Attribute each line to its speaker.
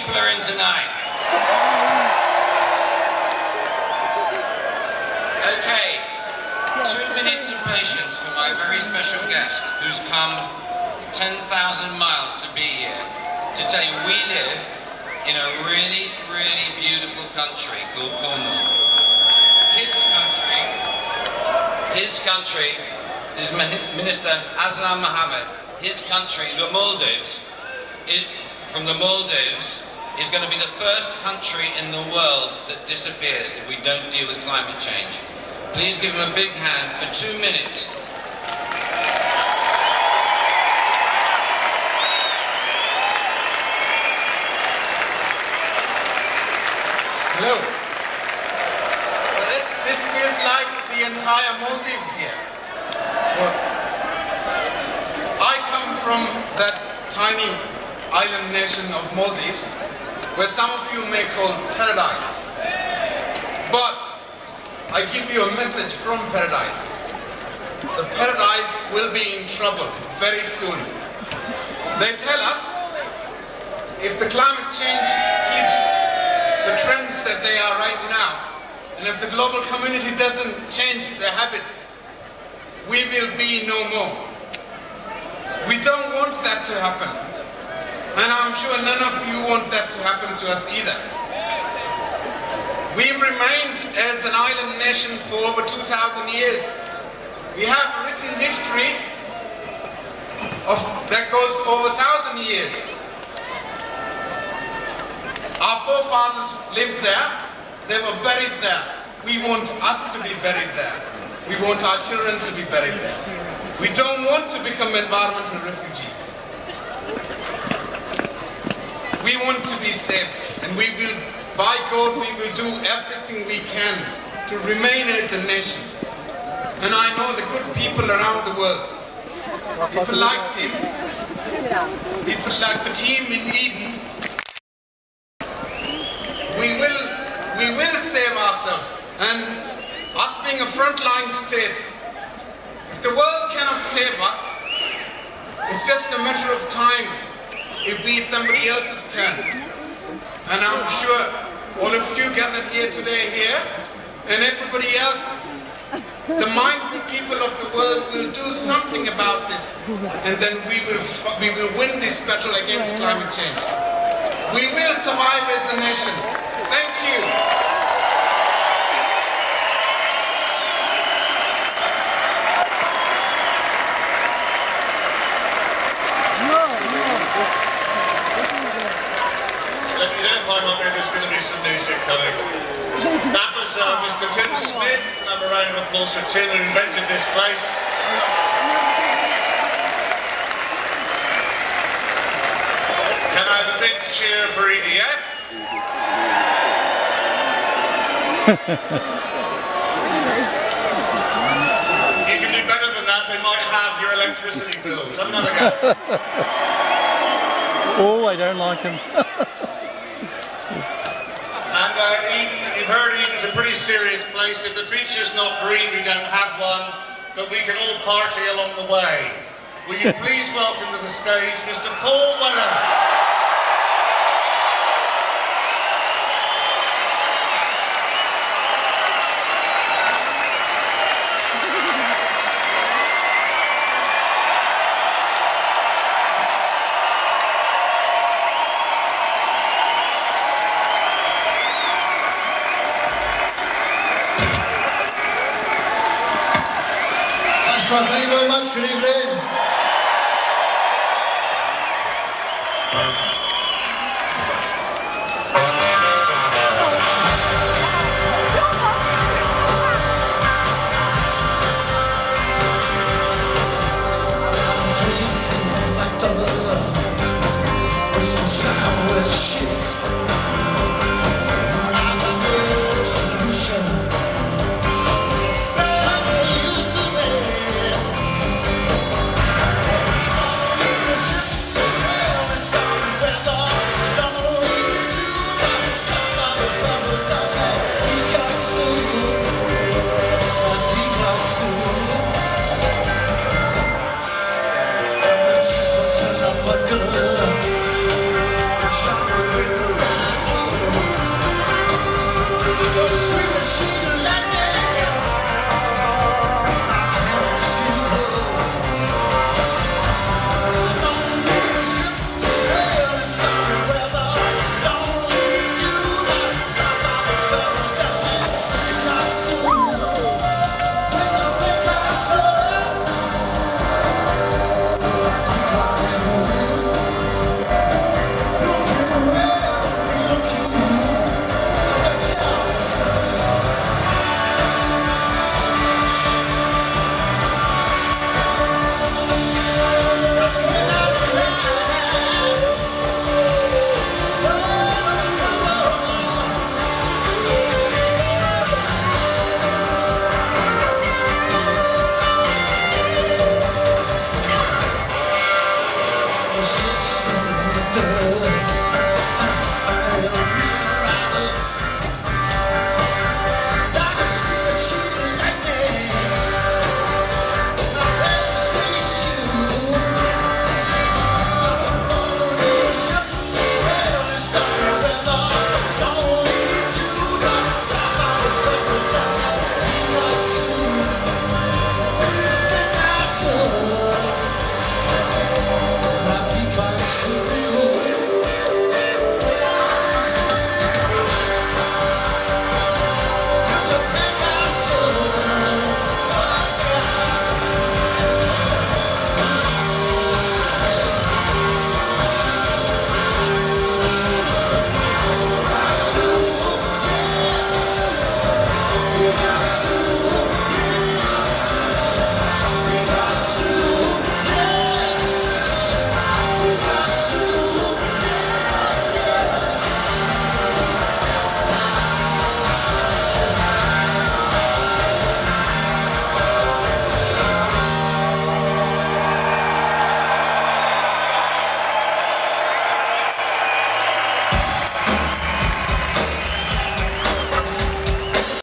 Speaker 1: people are in tonight. Okay, 2 minutes of patience for my very special guest who's come 10,000 miles to be here to tell you we live in a really, really beautiful country called Cornwall. His country is Minister Aslam Mohammed. His country, the Maldives, from the Maldives, is going to be the first country in the world that disappears if we don't deal with climate change. Please give him a big hand for 2 minutes.
Speaker 2: Hello. This feels like the entire Maldives here. Well, I come from that tiny island nation of Maldives, where some of you may call paradise. But I give you a message from paradise. The paradise will be in trouble very soon. They tell us if the climate change keeps the trends that they are right now, and if the global community doesn't change their habits, we will be no more. We don't want that to happen. And I'm sure none of you want that to happen to us either. We've remained as an island nation for over 2,000 years. We have written history that goes over 1,000 years. Our forefathers lived there, they were buried there. We want us to be buried there. We want our children to be buried there. We don't want to become environmental refugees. We want to be saved, and we will, by God, we will do everything we can to remain as a nation. And I know the good people around the world, people like Tim, people like the team in Eden, we will save ourselves. And us being a frontline state, if the world cannot save us, it's just a matter of time. It'll be somebody else's turn. And I'm sure all of you gathered here today and everybody else, the mindful people of the world will do something about this, and then we will win this battle against climate change. We will survive as a nation. Thank you.
Speaker 3: Let me know if I'm up here, there's going to be some music coming. That was Mr. Tim Smit. Have a round of applause for Tim, who invented this place. Can I have a big cheer for EDF? You can do better than that, they might have your electricity bills. Have another go.
Speaker 4: Oh, I don't like him.
Speaker 3: And Eden, you've heard Eden's a pretty serious place. If the future's not green, we don't have one, but we can all party along the way. Will you please welcome to the stage Mr. Paul Weller.
Speaker 5: Thank you very much. Good evening. Good.